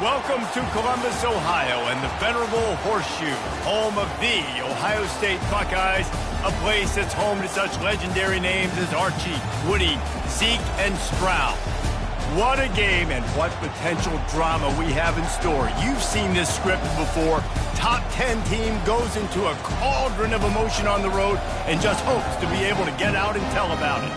Welcome to Columbus, Ohio, and the venerable Horseshoe, home of the Ohio State Buckeyes, a place that's home to such legendary names as Archie, Woody, Zeke, and Stroud. What a game and what potential drama we have in store. You've seen this script before. Top 10 team goes into a cauldron of emotion on the road and just hopes to be able to get out and tell about it.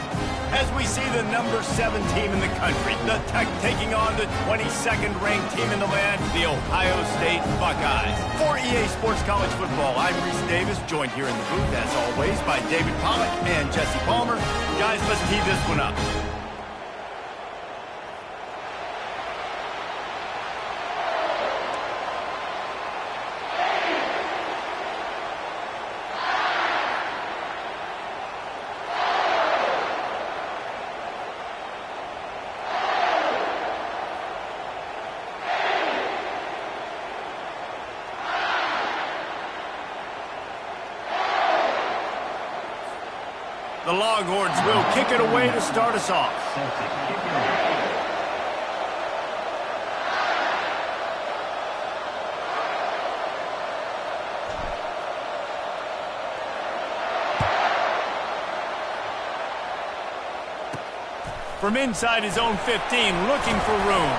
As we see the number 7 team in the country, the Tech taking on the 22nd ranked team in the land, the Ohio State Buckeyes. For EA Sports College Football, I'm Reese Davis, joined here in the booth, as always, by David Pollack and Jesse Palmer. Guys, let's tee this one up. The Longhorns will kick it away to start us off. From inside his own 15, looking for room.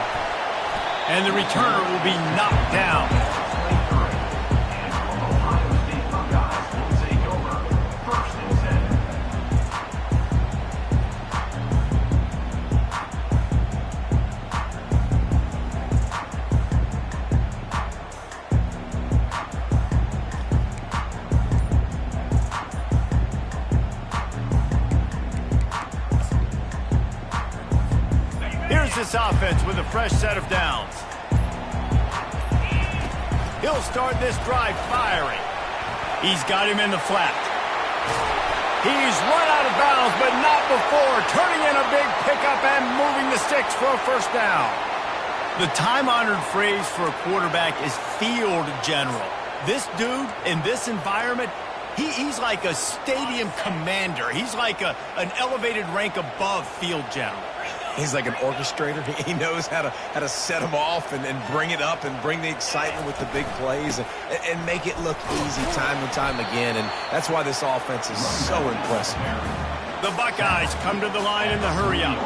And the returner will be knocked down. This offense with a fresh set of downs. He'll start this drive firing. He's got him in the flat. He's run out of bounds, but not before turning in a big pickup and moving the sticks for a first down. The time-honored phrase for a quarterback is field general. This dude in this environment, he's like a stadium commander. He's like an elevated rank above field general. He's like an orchestrator. He knows how to set them off and bring it up and bring the excitement with the big plays and make it look easy time and time again. And that's why this offense is so impressive. The Buckeyes come to the line in the hurry-up.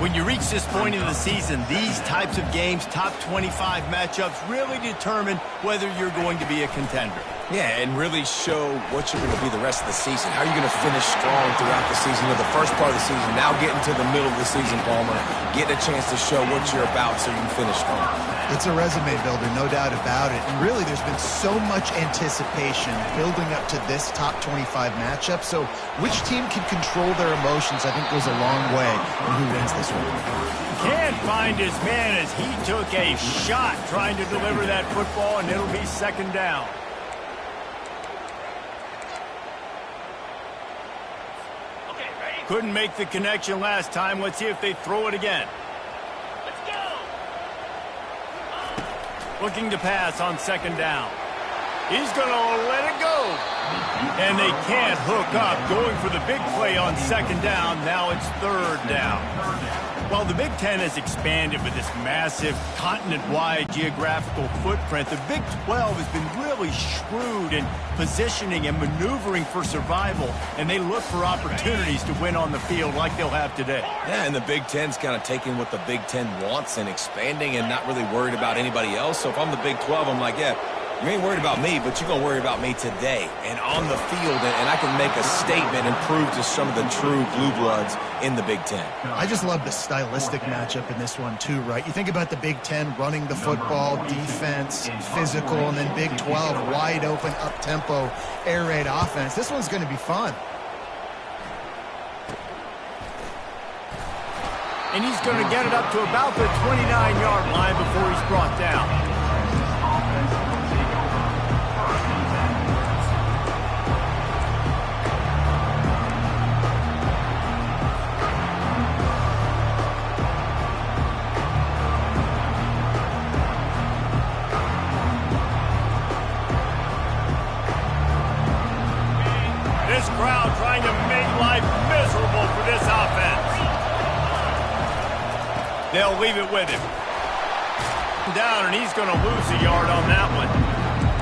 When you reach this point in the season, these types of games, top 25 matchups, really determine whether you're going to be a contender. Yeah, and really show what you're going to be the rest of the season. How are you going to finish strong throughout the season, or the first part of the season, now getting to the middle of the season, Palmer, getting a chance to show what you're about so you can finish strong. It's a resume builder, no doubt about it. And really, there's been so much anticipation building up to this top 25 matchup. So which team can control their emotions, I think, goes a long way in who wins this one. Can't find his man as he took a shot trying to deliver that football, and it'll be second down. Couldn't make the connection last time. Let's see if they throw it again. Let's go. Looking to pass on second down. He's going to let it go. And they can't hook up. Going for the big play on second down. Now it's third down. While the Big Ten has expanded with this massive continent-wide geographical footprint, the Big 12 has been really shrewd in positioning and maneuvering for survival, and they look for opportunities to win on the field like they'll have today. Yeah, and the Big Ten's kind of taking what the Big Ten wants and expanding and not really worried about anybody else. So if I'm the Big 12, I'm like, yeah, you ain't worried about me, but you're going to worry about me today and on the field, and I can make a statement and prove to some of the true blue bloods in the Big Ten. I just love the stylistic matchup in this one too, right? You think about the Big Ten running the football, defense, physical, and then Big 12 wide open, up-tempo, air raid offense. This one's going to be fun. And he's going to get it up to about the 29-yard line before he's brought down. This crowd trying to make life miserable for this offense. They'll leave it with him. Down, and he's going to lose a yard on that one.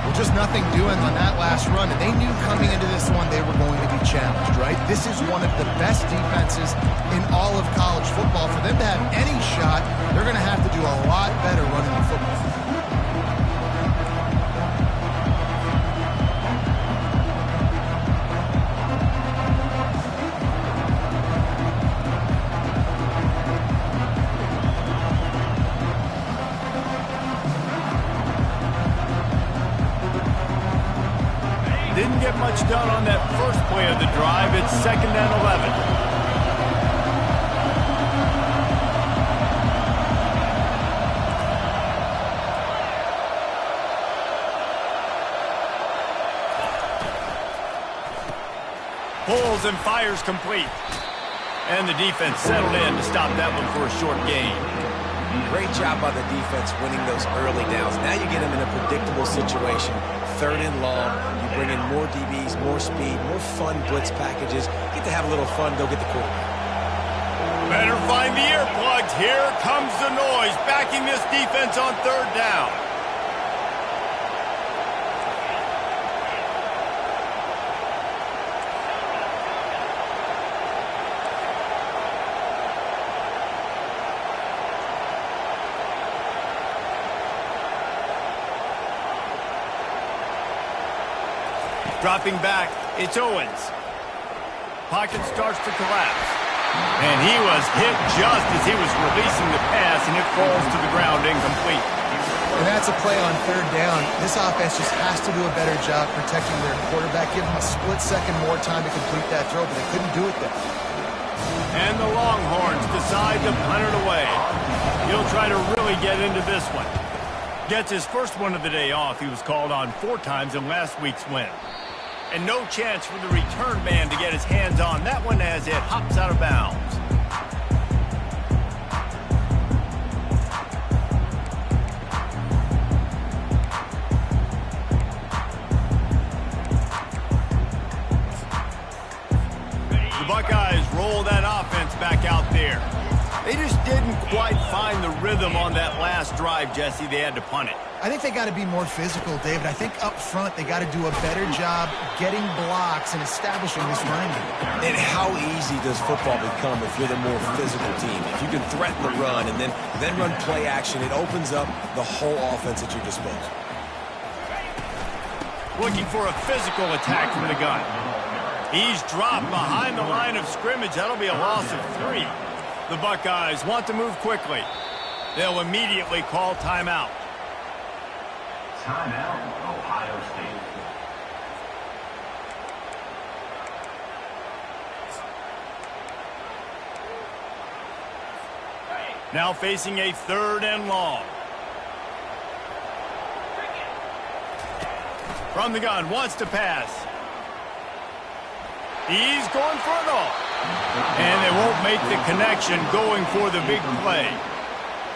Well, just nothing doing on that last run, and they knew coming into this one they were going to be challenged, right? This is one of the best defenses in all of college football. For them to have any shot, they're going to have to do a lot better running the football. Didn't get much done on that first play of the drive. It's 2nd and 11. Pulls and fires complete. And the defense settled in to stop that one for a short gain. Great job by the defense winning those early downs. Now you get them in a predictable situation. 3rd and long. You bring in more DBs, more speed, more fun blitz packages. Get to have a little fun. Go get the quarterback. Better find the earplugs. Here comes the noise, backing this defense on 3rd down. Dropping back, it's Owens. Pocket starts to collapse. And he was hit just as he was releasing the pass, and it falls to the ground incomplete. And that's a play on 3rd down. This offense just has to do a better job protecting their quarterback. Give them a split second more time to complete that throw, but they couldn't do it there. And the Longhorns decide to punt it away. He'll try to really get into this one. Gets his first one of the day off. He was called on 4 times in last week's win. And no chance for the return man to get his hands on that one as it hops out of bounds. The Buckeyes roll that offense back out there. They just didn't quite find the rhythm on that last drive, Jesse. They had to punt it. I think they got to be more physical, David. I think up front they got to do a better job getting blocks and establishing this running game. And how easy does football become if you're the more physical team? If you can threaten the run and then run play action, it opens up the whole offense at your disposal. Looking for a physical attack from the gun. He's dropped behind the line of scrimmage. That'll be a loss of 3. The Buckeyes want to move quickly. They'll immediately call timeout. Timeout, Ohio State. Now facing a 3rd and long. From the gun, wants to pass. He's going for it all. And they won't make the connection going for the big play.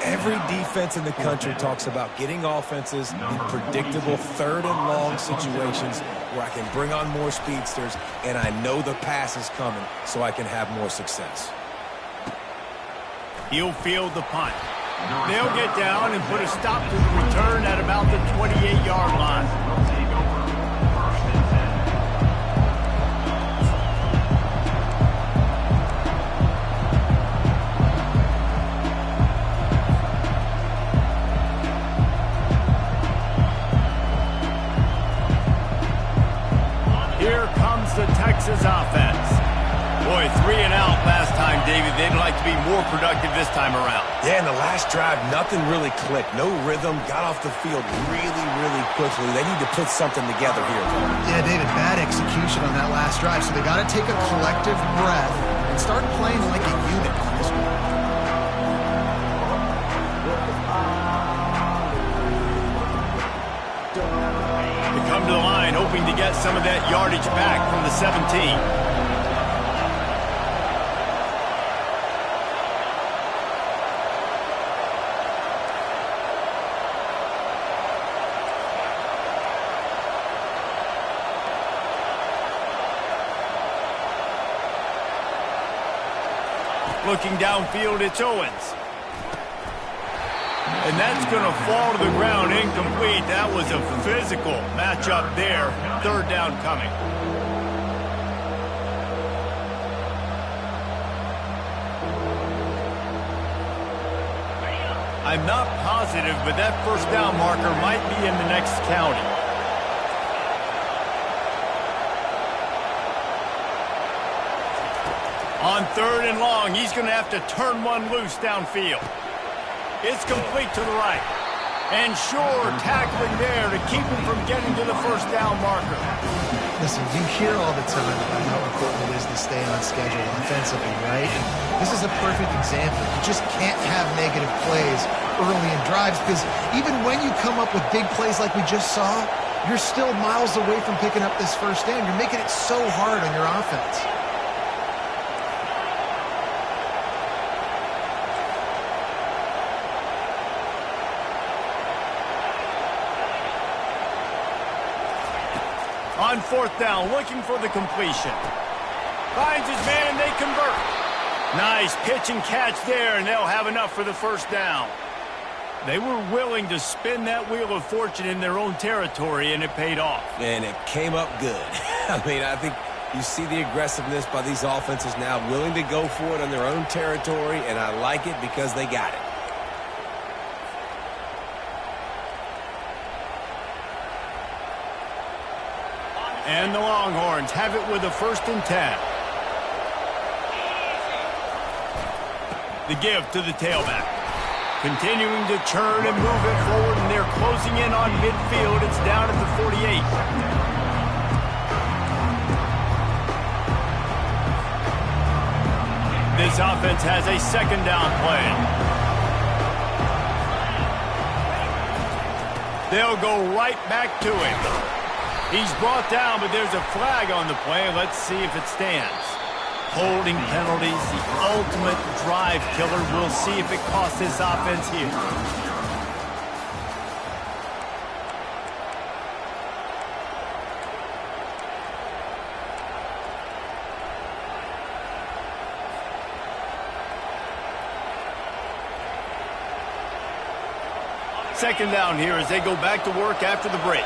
Every defense in the country talks about getting offenses in predictable 3rd and long situations where I can bring on more speedsters and I know the pass is coming so I can have more success. He'll field the punt. They'll get down and put a stop to the return at about the 28-yard line. Here comes the Texas offense. Boy, 3 and out last time, David. They'd like to be more productive this time around. Yeah, in the last drive, nothing really clicked. No rhythm, got off the field really, really quickly. They need to put something together here. Yeah, David, bad execution on that last drive, so they got to take a collective breath and start playing like a unit on this one. They come to the line, hoping to get some of that yardage back from the 17. Looking downfield, it's Owens. And that's going to fall to the ground incomplete. That was a physical matchup there. Third down coming. I'm not positive, but that first down marker might be in the next county. On third and long, he's going to have to turn one loose downfield. It's complete to the right. And Shore tackling there to keep him from getting to the first down marker. Listen, you hear all the time about how important it is to stay on schedule offensively, right? And this is a perfect example. You just can't have negative plays early in drives because even when you come up with big plays like we just saw, you're still miles away from picking up this first down. You're making it so hard on your offense. On fourth down, looking for the completion. Finds his man, and they convert. Nice pitch and catch there, and they'll have enough for the first down. They were willing to spin that wheel of fortune in their own territory, and it paid off. And it came up good. I mean, I think you see the aggressiveness by these offenses now, willing to go for it on their own territory, and I like it because they got it. And the Longhorns have it with a 1st and 10. The give to the tailback. Continuing to churn and move it forward, and they're closing in on midfield. It's down at the 48. This offense has a 2nd down play. They'll go right back to him. He's brought down, but there's a flag on the play. Let's see if it stands. Holding penalties, the ultimate drive killer. We'll see if it costs this offense here. Second down here as they go back to work after the break.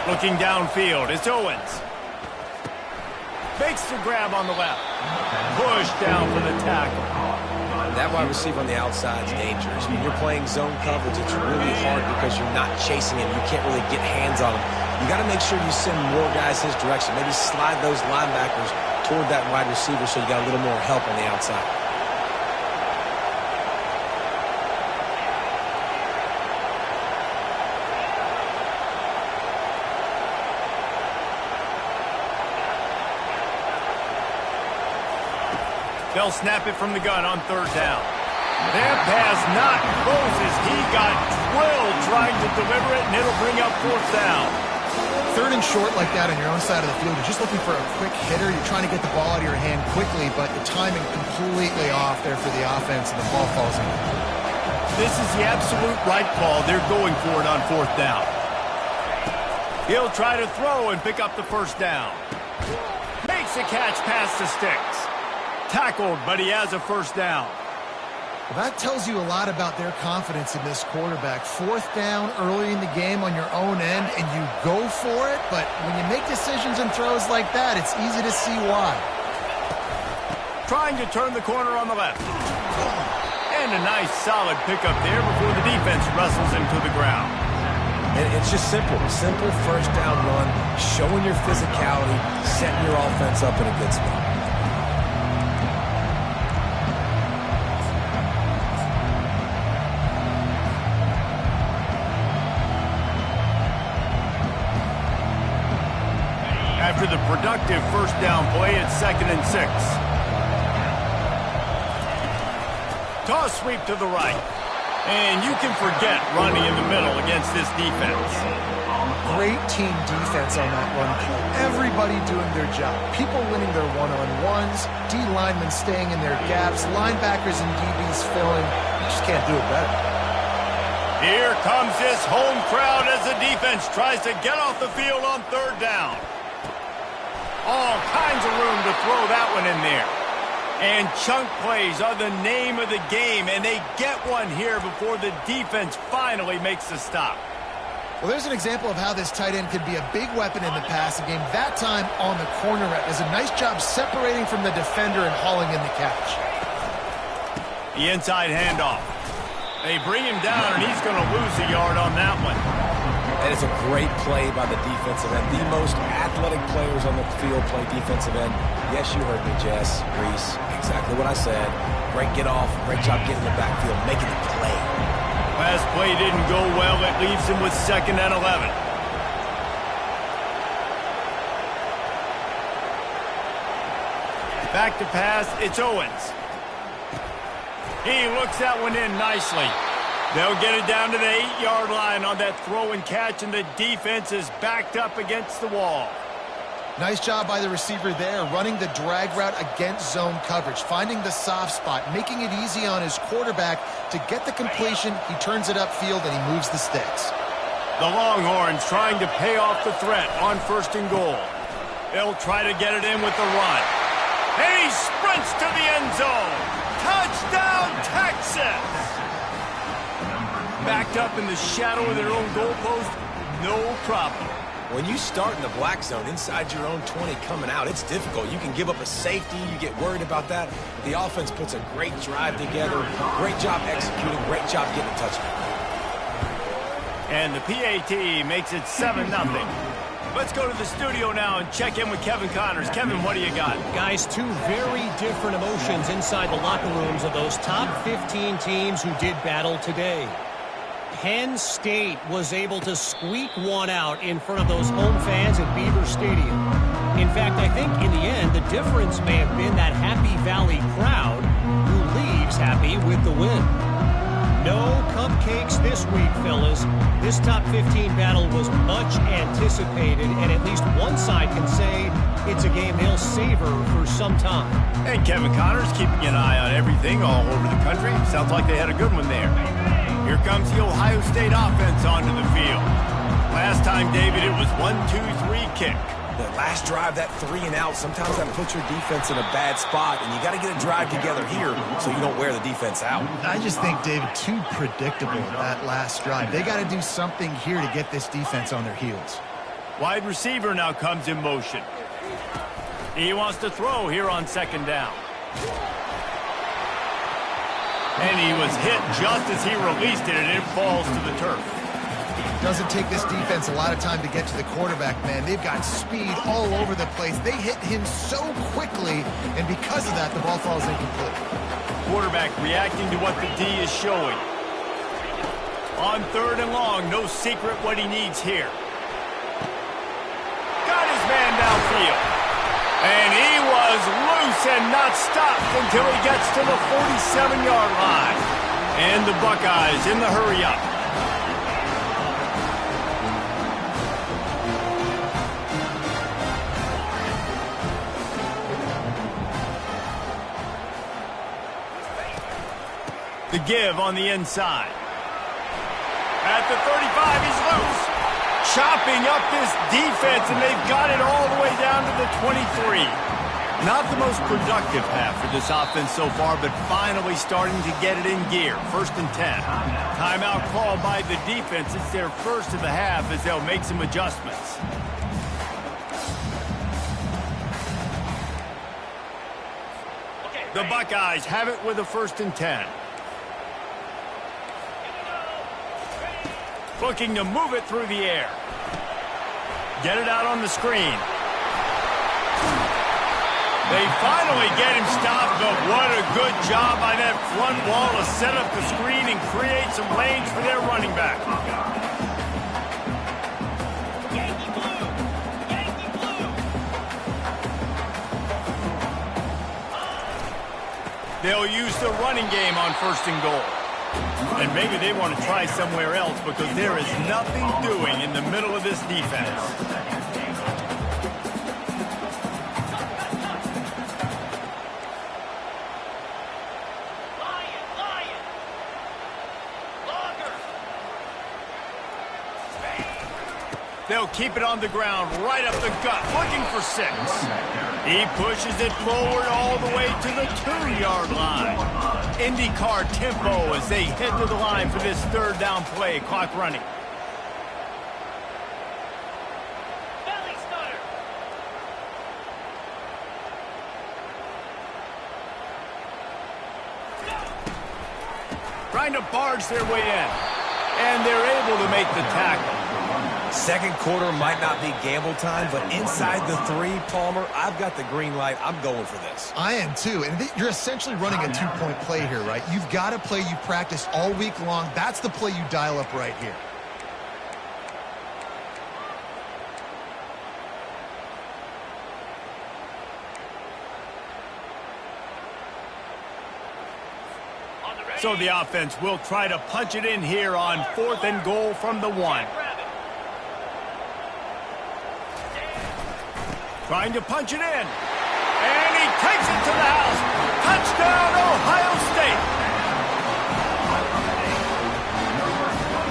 Looking downfield, it's Owens. Makes the grab on the left. Push down for the tackle. That wide receiver on the outside is dangerous. When you're playing zone coverage, it's really hard because you're not chasing him. You can't really get hands on him. You got to make sure you send more guys his direction. Maybe slide those linebackers toward that wide receiver so you got a little more help on the outside. They'll snap it from the gun on 3rd down. That pass not closes. He got drilled trying to deliver it, and it'll bring up 4th down. 3rd and short like that on your own side of the field. You're just looking for a quick hitter. You're trying to get the ball out of your hand quickly, but the timing completely off there for the offense, and the ball falls in. This is the absolute right call. They're going for it on 4th down. He'll try to throw and pick up the 1st down. Makes a catch past the sticks. Tackled, but he has a 1st down. Well, that tells you a lot about their confidence in this quarterback. 4th down early in the game on your own end, and you go for it, but when you make decisions and throws like that, it's easy to see why. Trying to turn the corner on the left. And a nice solid pickup there before the defense wrestles him to the ground. And it's just simple 1st down run, showing your physicality, setting your offense up in a good spot. After the productive 1st down play, it's 2nd and 6. Toss sweep to the right. And you can forget running in the middle against this defense. Great team defense on that run play. Everybody doing their job. People winning their one-on-ones, D linemen staying in their gaps, linebackers and DBs filling. You just can't do it better. Here comes this home crowd as the defense tries to get off the field on 3rd down. All kinds of room to throw that one in there. And chunk plays are the name of the game, and they get one here before the defense finally makes the stop. Well, there's an example of how this tight end could be a big weapon in the passing game. That time on the corner route does a nice job separating from the defender and hauling in the catch. The inside handoff. They bring him down, and he's going to lose a yard on that one. That is a great play by the defensive end. The most athletic players on the field play defensive end. Yes, you heard me, Jess, Reese. Exactly what I said. Great get off. Great job getting in the backfield, making the play. Last play didn't go well. It leaves him with 2nd and 11. Back to pass. It's Owens. He looks that one in nicely. They'll get it down to the 8-yard line on that throw and catch, and the defense is backed up against the wall. Nice job by the receiver there, running the drag route against zone coverage, finding the soft spot, making it easy on his quarterback to get the completion. He turns it upfield, and he moves the sticks. The Longhorns trying to pay off the threat on 1st and goal. They'll try to get it in with the run. And he sprints to the end zone. Touchdown, Texas! Backed up in the shadow of their own goalpost, no problem. When you start in the black zone inside your own 20 coming out, it's difficult. You can give up a safety. You get worried about that. The offense puts a great drive together. Great job executing. Great job getting a touchdown. And the PAT makes it 7-0. Let's go to the studio now and check in with Kevin Connors. Kevin, what do you got? Guys, two very different emotions inside the locker rooms of those top 15 teams who did battle today. Penn State was able to squeak one out in front of those home fans at Beaver Stadium. In fact, I think in the end, the difference may have been that Happy Valley crowd who leaves happy with the win. No cupcakes this week, fellas. This top 15 battle was much anticipated, and at least one side can say it's a game they'll savor for some time. And Kevin Connors keeping an eye on everything all over the country. Sounds like they had a good one there. Here comes the Ohio State offense onto the field. Last time, David, it was 1-2-3 kick. The last drive, that 3 and out, sometimes that puts your defense in a bad spot, and you got to get a drive together here so you don't wear the defense out. I just think, David, too predictable, that last drive. They got to do something here to get this defense on their heels. Wide receiver now comes in motion. He wants to throw here on 2nd down. And he was hit just as he released it, and it falls to the turf. Doesn't take this defense a lot of time to get to the quarterback, man. They've got speed all over the place. They hit him so quickly, and because of that, the ball falls incomplete. Quarterback reacting to what the D is showing. On 3rd and long, no secret what he needs here. Got his man downfield. And he was loose and not stopped until he gets to the 47-yard line. And the Buckeyes in the hurry-up. The give on the inside. At the 35, he's loose. Chopping up this defense, and they've got it all the way down to the 23. Not the most productive half for this offense so far, but finally starting to get it in gear. 1st and 10. Timeout called by the defense. It's their first of the half as they'll make some adjustments. The Buckeyes have it with a 1st and 10. Looking to move it through the air. Get it out on the screen. They finally get him stopped, but what a good job by that front wall to set up the screen and create some lanes for their running back. Yankee blue! Yankee blue! They'll use the running game on 1st and goal. And maybe they want to try somewhere else because there is nothing doing in the middle of this defense. They'll keep it on the ground, right up the gut, looking for 6. He pushes it forward all the way to the 2-yard line. IndyCar tempo as they head to the line for this 3rd down play. Clock running. Belly stutter. Trying to barge their way in. And they're able to make the tackle. Second quarter might not be gamble time, but inside the 3, Palmer, I've got the green light. I'm going for this. I am too, and you're essentially running a 2-point play here, right? You've got a play you practice all week long. That's the play you dial up right here. So the offense will try to punch it in here on 4th and goal from the 1. Trying to punch it in. And he takes it to the house. Touchdown, Ohio State.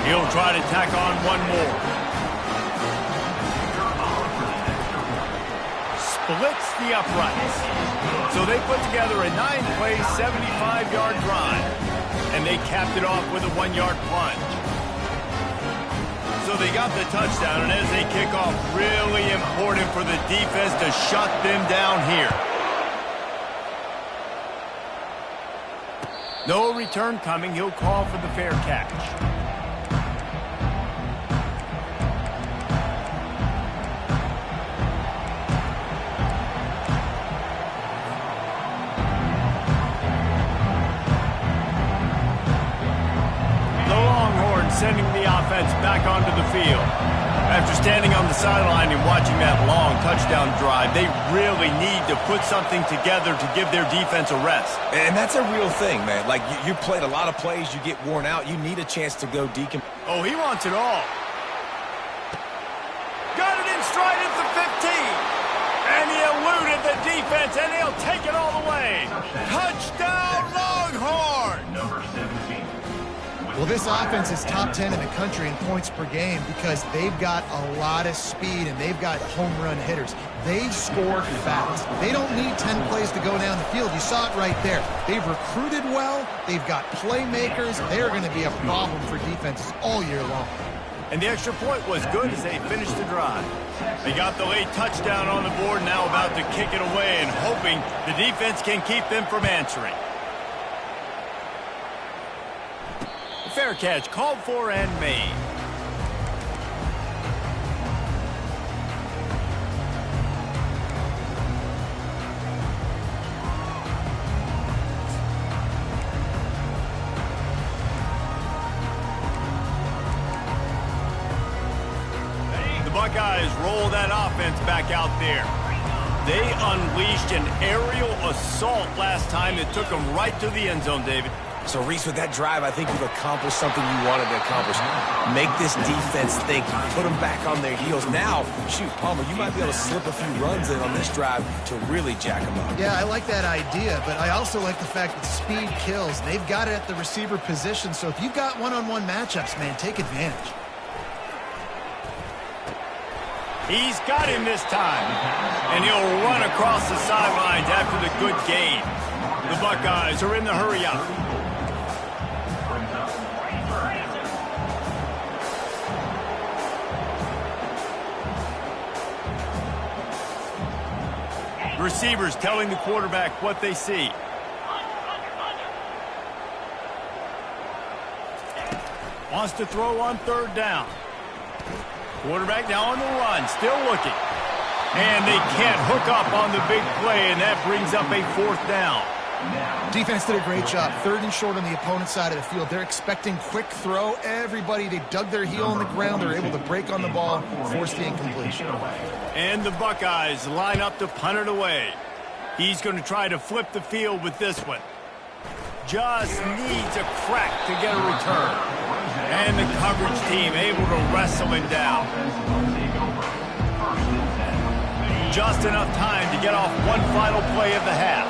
He'll try to tack on one more. Splits the uprights. So they put together a 9-play, 75-yard drive. And they capped it off with a 1-yard plunge. So they got the touchdown, and as they kick off, really important for the defense to shut them down here. No return coming. He'll call for the fair catch. Sending the offense back onto the field. After standing on the sideline and watching that long touchdown drive, they really need to put something together to give their defense a rest. And that's a real thing, man. Like, you played a lot of plays, you get worn out, you need a chance to go decompress. Oh, he wants it all. Got it in stride at the 15. And he eluded the defense, and he'll take it all the way. Touchdown, Longhorn! Number 17. Well, this offense is top 10 in the country in points per game because they've got a lot of speed and they've got home run hitters. They score fast. They don't need 10 plays to go down the field. You saw it right there. They've recruited well. They've got playmakers. They're going to be a problem for defenses all year long. And the extra point was good as they finished the drive. They got the late touchdown on the board, now about to kick it away and hoping the defense can keep them from answering. Fair catch called for and made. The Buckeyes roll that offense back out there. They unleashed an aerial assault last time that took them right to the end zone, David. So, Reese, with that drive, I think you've accomplished something you wanted to accomplish. Make this defense think. Put them back on their heels. Now, shoot, Palmer, you might be able to slip a few runs in on this drive to really jack them up. Yeah, I like that idea, but I also like the fact that speed kills. They've got it at the receiver position, so if you've got one-on-one matchups, man, take advantage. He's got him this time, and he'll run across the sidelines after the good gain. The Buckeyes are in the hurry-up. Receivers telling the quarterback what they see. Wants to throw on 3rd down. Quarterback now on the run, still looking. And they can't hook up on the big play, and that brings up a 4th down. Defense did a great job. 3rd and short on the opponent's side of the field. They're expecting quick throw. Everybody, they dug their heel on the ground. They're able to break on the ball, force the incompletion. And the Buckeyes line up to punt it away. He's going to try to flip the field with this one. Just needs a crack to get a return. And the coverage team able to wrestle him down. Just enough time to get off one final play of the half.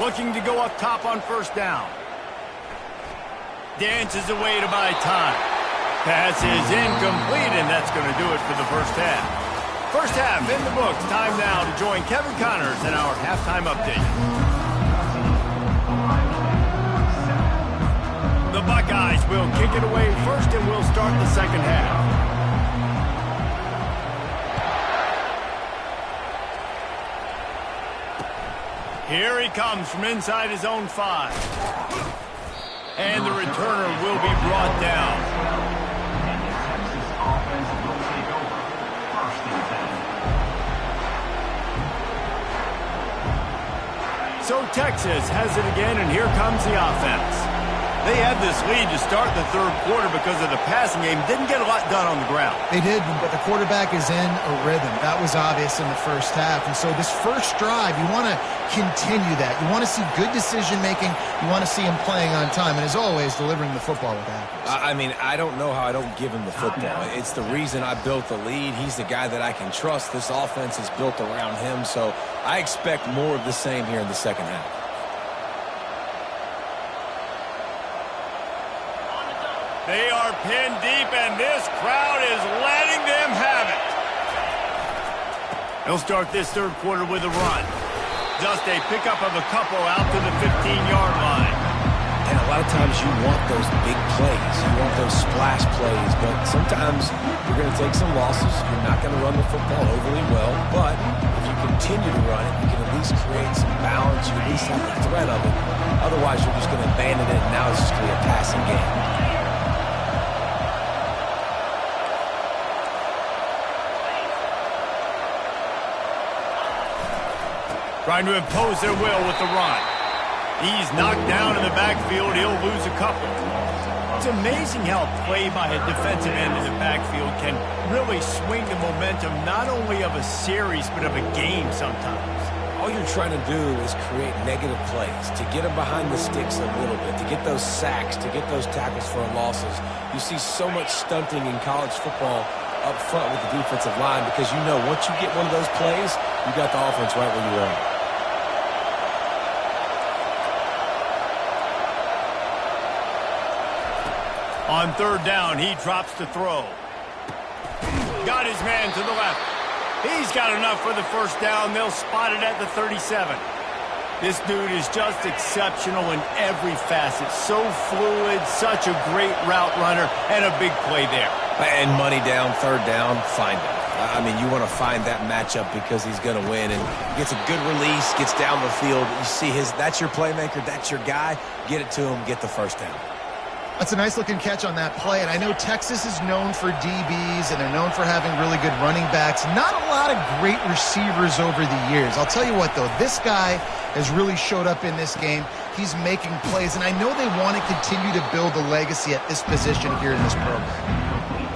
Looking to go up top on first down. Dances away to buy time. Pass is incomplete, and that's going to do it for the first half. First half in the books. Time now to join Kevin Connors in our halftime update. The Buckeyes will kick it away first, and we'll start the second half. Here he comes from inside his own 5. And the returner will be brought down. So Texas has it again, and here comes the offense. They had this lead to start the third quarter because of the passing game. Didn't get a lot done on the ground. They did, but the quarterback is in a rhythm. That was obvious in the first half. And so this first drive, you want to continue that. You want to see good decision-making. You want to see him playing on time. And as always, delivering the football with accuracy. I mean, I don't know how I don't give him the football. It's the reason I built the lead. He's the guy that I can trust. This offense is built around him. So I expect more of the same here in the second half. They are pinned deep, and this crowd is letting them have it. They'll start this third quarter with a run. Just a pickup of a couple out to the 15-yard line. And a lot of times you want those big plays. You want those splash plays. But sometimes you're going to take some losses. You're not going to run the football overly well. But if you continue to run it, you can at least create some balance. You at least have the threat of it. Otherwise, you're just going to abandon it, and now it's just going to be a passing game. Trying to impose their will with the run. He's knocked down in the backfield. He'll lose a couple. It's amazing how play by a defensive end in the backfield can really swing the momentum not only of a series but of a game sometimes. All you're trying to do is create negative plays, to get them behind the sticks a little bit, to get those sacks, to get those tackles for losses. You see so much stunting in college football up front with the defensive line because you know once you get one of those plays, you got the offense right where you are. On third down, he drops to throw. Got his man to the left. He's got enough for the first down. They'll spot it at the 37. This dude is just exceptional in every facet. So fluid, such a great route runner, and a big play there. And money down, third down, find him. I mean, you want to find that matchup because he's going to win. And he gets a good release, gets down the field. You see that's your playmaker, that's your guy. Get it to him, get the first down. That's a nice-looking catch on that play, and I know Texas is known for DBs, and they're known for having really good running backs. Not a lot of great receivers over the years. I'll tell you what, though, this guy has really showed up in this game. He's making plays, and I know they want to continue to build a legacy at this position here in this program.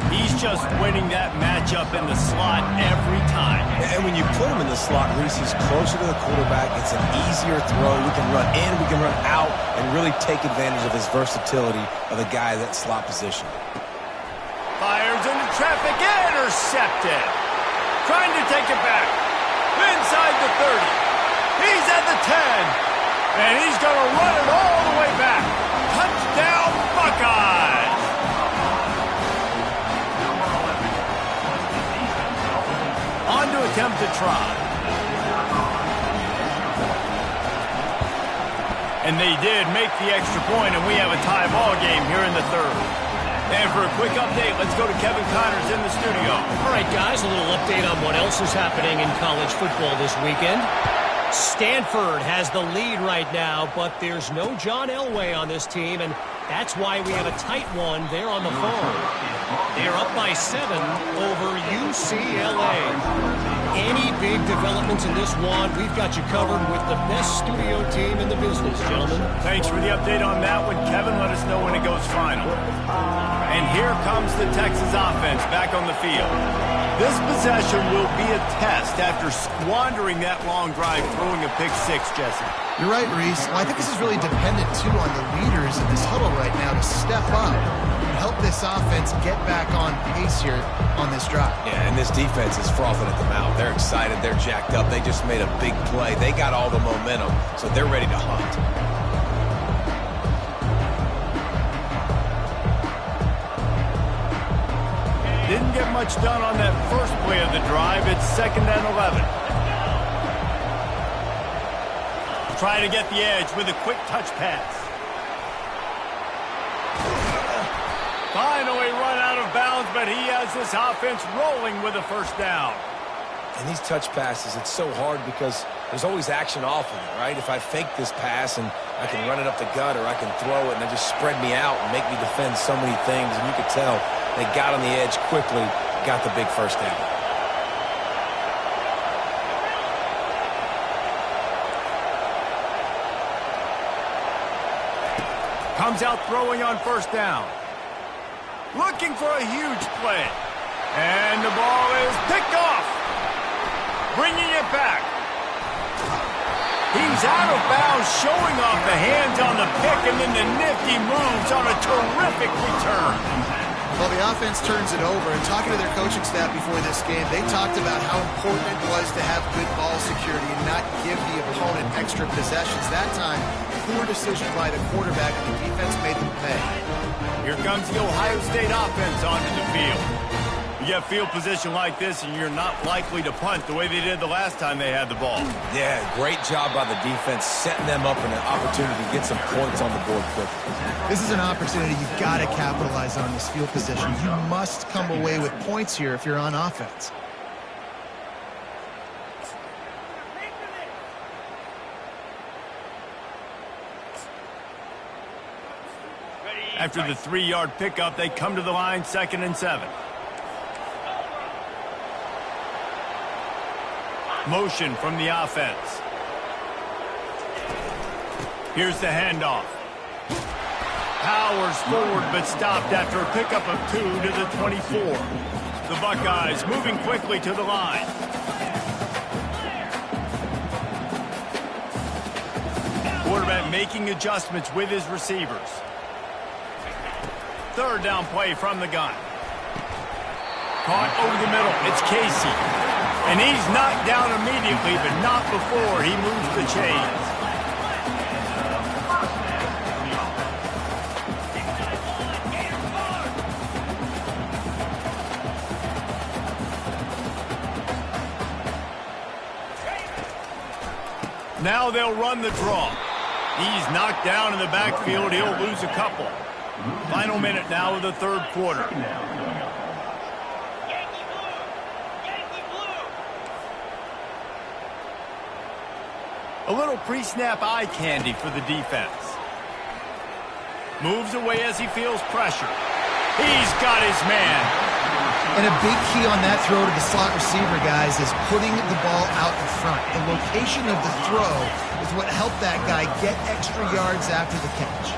He's just winning that matchup in the slot every time. And when you put him in the slot, Reese, he's closer to the quarterback. It's an easier throw. We can run in, we can run out, and really take advantage of his versatility of the guy in that slot position. Fires into traffic, intercepted. Trying to take it back. Inside the 30. He's at the 10. And he's going to run it all the way back. Touchdown, Buckeyes. On to attempt to try. And they did make the extra point, and we have a tie ball game here in the third. And for a quick update, let's go to Kevin Connors in the studio. All right, guys, a little update on what else is happening in college football this weekend. Stanford has the lead right now, but there's no John Elway on this team, and that's why we have a tight one there on the phone. They're up by 7 over UCLA. Any big developments in this one, we've got you covered with the best studio team in the business, gentlemen. Thanks for the update on that one, Kevin. Let us know when it goes final. And here comes the Texas offense back on the field. This possession will be a test after squandering that long drive, throwing a pick six, Jesse. You're right, Reese. Well, I think this is really dependent, too, on the leaders in this huddle right now to step up and help this offense get back on pace here on this drive. Yeah, and this defense is frothing at the mouth. They're excited. They're jacked up. They just made a big play. They got all the momentum, so they're ready to hunt. Didn't get much done on that first play of the drive. It's 2nd and 11. Trying to get the edge with a quick touch pass. Finally run out of bounds, but he has this offense rolling with a first down. And these touch passes, it's so hard because there's always action off of it, right? If I fake this pass and I can run it up the gut or I can throw it and they just spread me out and make me defend so many things, and you could tell they got on the edge quickly, got the big first down. Comes out throwing on first down. Looking for a huge play. And the ball is picked off. Bringing it back. He's out of bounds, showing off the hands on the pick, and then the nifty moves on a terrific return. Well, the offense turns it over, and talking to their coaching staff before this game, they talked about how important it was to have good ball security and not give the opponent extra possessions. That time, poor decision by the quarterback, and the defense made them pay. Here comes the Ohio State offense onto the field. You get field position like this, and you're not likely to punt the way they did the last time they had the ball. Yeah, great job by the defense, setting them up in an opportunity to get some points on the board quickly. This is an opportunity you've got to capitalize on this field position. You must come away with points here if you're on offense. After the 3-yard pickup, they come to the line 2nd and 7. Motion from the offense. Here's the handoff. Powers forward, but stopped after a pickup of 2 to the 24. The Buckeyes moving quickly to the line. Quarterback making adjustments with his receivers. 3rd down play from the gun. Caught over the middle. It's Casey. And he's knocked down immediately, but not before he moves the chains. Now they'll run the draw. He's knocked down in the backfield. He'll lose a couple. Final minute now of the 3rd quarter. A little pre-snap eye candy for the defense. Moves away as he feels pressure. He's got his man. And a big key on that throw to the slot receiver, guys, is putting the ball out in front. The location of the throw is what helped that guy get extra yards after the catch.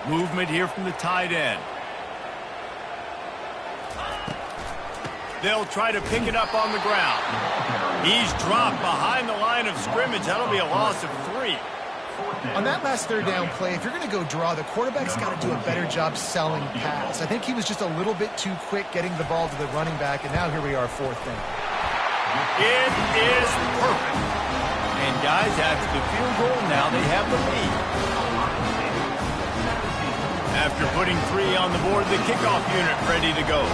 Movement here from the tight end. They'll try to pick it up on the ground. He's dropped behind the line of scrimmage. That'll be a loss of 3. On that last 3rd down play, if you're going to go draw, the quarterback's got to do a better job selling pass. I think he was just a little bit too quick getting the ball to the running back, and now here we are, 4th down. It is perfect. And guys, after the field goal, now they have the lead. After putting 3 on the board, the kickoff unit ready to go.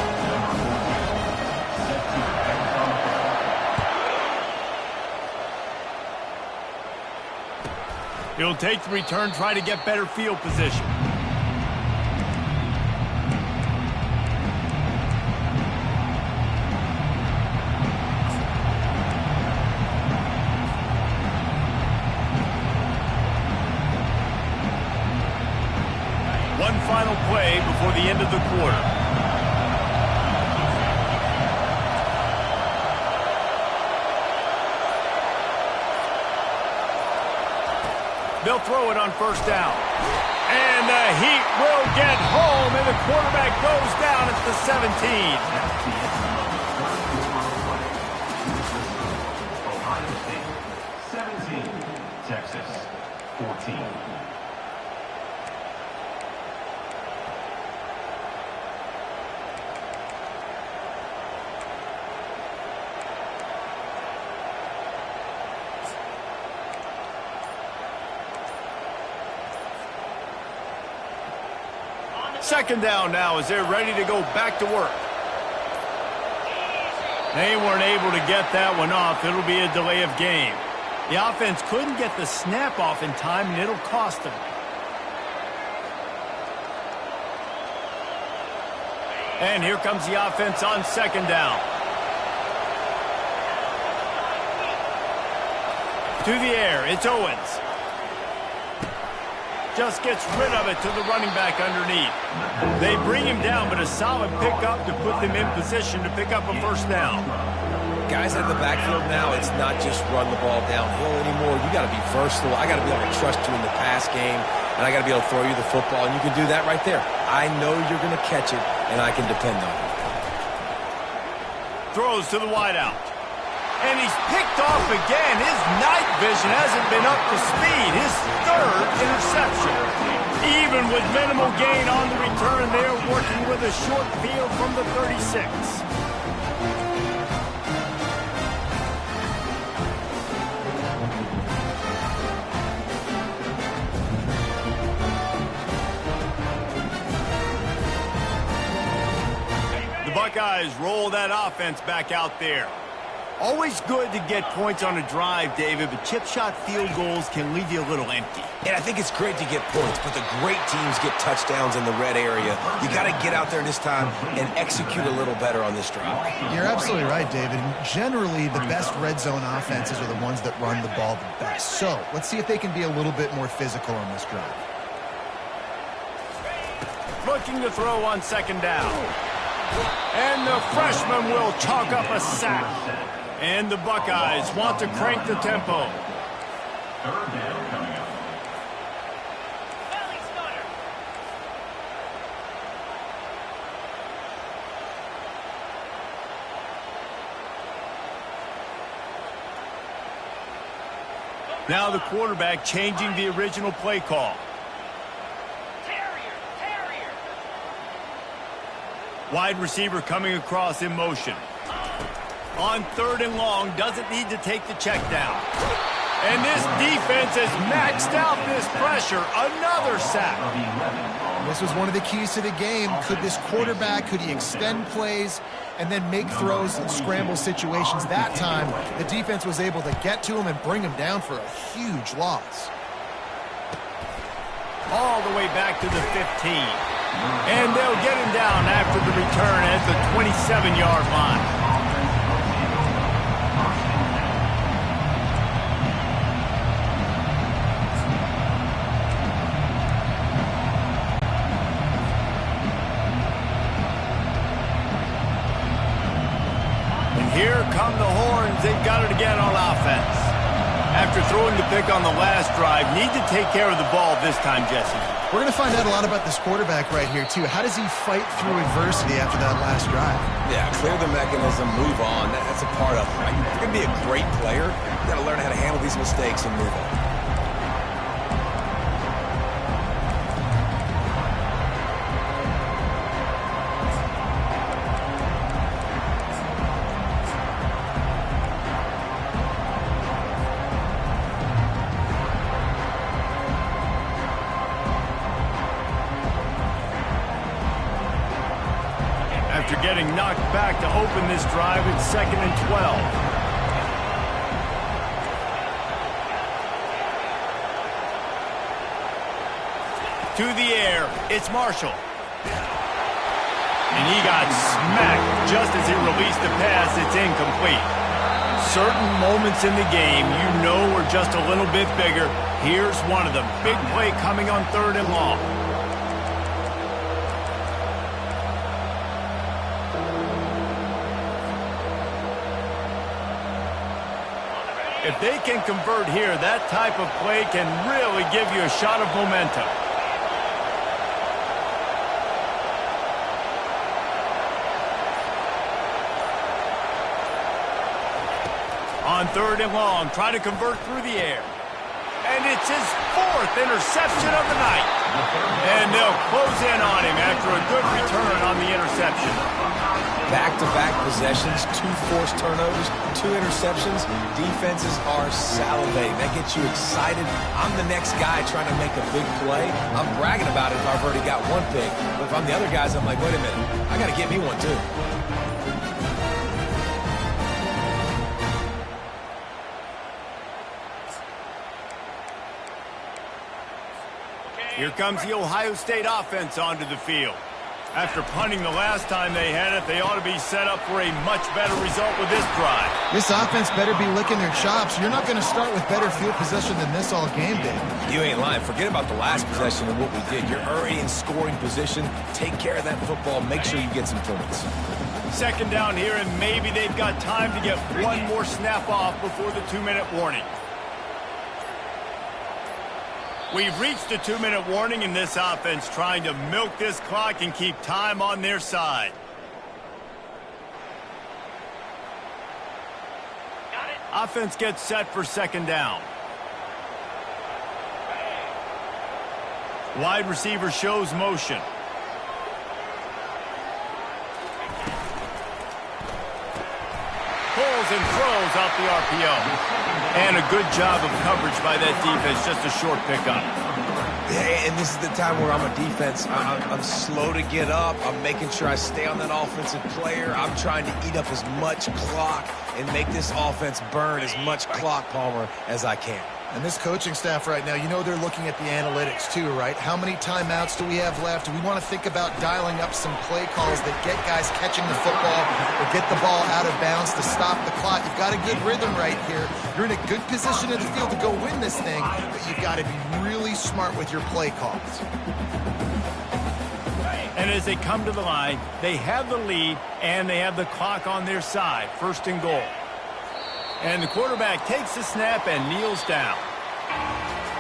He'll take the return, try to get better field position. One final play before the end of the quarter. They'll throw it on 1st down. And the Heat will get home, and the quarterback goes down at the 17. That's the end of the third quarter play. Ohio State 17, Texas 14. Second down now as they're ready to go back to work. They weren't able to get that one off. It'll be a delay of game. The offense couldn't get the snap off in time, and it'll cost them. And here comes the offense on second down. To the air, it's Owens. Just gets rid of it to the running back underneath. They bring him down, but a solid pickup to put them in position to pick up a first down. Guys in the backfield now, it's not just run the ball downhill anymore. You got to be versatile. I got to be able to trust you in the pass game, and I got to be able to throw you the football, and you can do that right there. I know you're going to catch it, and I can depend on it. Throws to the wideout. And he's picked off again. His night vision hasn't been up to speed. His third interception. Even with minimal gain on the return, they're working with a short field from the 36. The Buckeyes roll that offense back out there. Always good to get points on a drive, David, but chip shot field goals can leave you a little empty. And I think it's great to get points, but the great teams get touchdowns in the red area. You got to get out there this time and execute a little better on this drive. You're absolutely right, David. Generally, the best red zone offenses are the ones that run the ball the best. So let's see if they can be a little bit more physical on this drive. Looking to throw on second down. And the freshman will chalk up a sack. And the Buckeyes want to crank the tempo. Third down coming up. Valley Stunner. Now the quarterback changing the original play call. Terrier. Wide receiver coming across in motion. On third and long, doesn't need to take the check down. And this defense has maxed out this pressure. Another sack. This was one of the keys to the game. Could this quarterback, could he extend plays and then make throws in scramble situations? That time, the defense was able to get to him and bring him down for a huge loss. All the way back to the 15. And they'll get him down after the return at the 27-yard line. Here come the horns. They've got it again on offense. After throwing the pick on the last drive, need to take care of the ball this time, Jesse. We're going to find out a lot about this quarterback right here, too. How does he fight through adversity after that last drive? Yeah, clear the mechanism, move on. That's a part of it, right? If you're going to be a great player, you got to learn how to handle these mistakes and move on. After getting knocked back to open this drive, it's 2nd and 12. To the air, it's Marshall. And he got smacked just as he released the pass. It's incomplete. Certain moments in the game you know are just a little bit bigger. Here's one of them. Big play coming on 3rd and long. If they can convert here, that type of play can really give you a shot of momentum. on 3rd and long, trying to convert through the air. And it's his 4th interception of the night. And they'll close in on him after a good return on the interception. Back-to-back possessions, 2 forced turnovers, 2 interceptions. Defenses are salivating. That gets you excited. I'm the next guy trying to make a big play. I'm bragging about it if I've already got one pick. But if I'm the other guys, I'm like, wait a minute. I got to get me one, too. Here comes the Ohio State offense onto the field. After punting the last time they had it, they ought to be set up for a much better result with this drive. This offense better be licking their chops. You're not going to start with better field possession than this all game, Dave. You ain't lying. Forget about the last possession and what we did. You're already in scoring position. Take care of that football. Make sure you get some points. 2nd down here, and maybe they've got time to get one more snap off before the 2-minute warning. We've reached the 2-minute warning, and this offense trying to milk this clock and keep time on their side. Got it. Offense gets set for 2nd down. Wide receiver shows motion. Pulls and throws out the RPO. And a good job of coverage by that defense, just a short pickup. Yeah, and this is the time where I'm a defense. I'm slow to get up. I'm making sure I stay on that offensive player. I'm trying to eat up as much clock and make this offense burn as much clock, Palmer, as I can. And this coaching staff right now, you know they're looking at the analytics too, right? How many timeouts do we have left? We want to think about dialing up some play calls that get guys catching the football or get the ball out of bounds to stop the clock. You've got a good rhythm right here. You're in a good position in the field to go win this thing, but you've got to be really smart with your play calls. And as they come to the line, they have the lead and they have the clock on their side. 1st and goal. And the quarterback takes the snap and kneels down.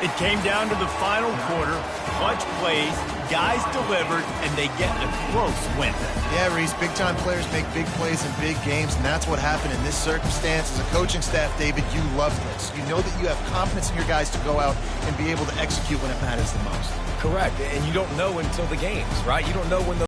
It came down to the final quarter. Clutch plays, guys delivered, and they get a close win. Yeah, Reese, big-time players make big plays in big games, and that's what happened in this circumstance. As a coaching staff, David, you love this. You know that you have confidence in your guys to go out and be able to execute when it matters the most. Correct. And you don't know until the games, right? You don't know when the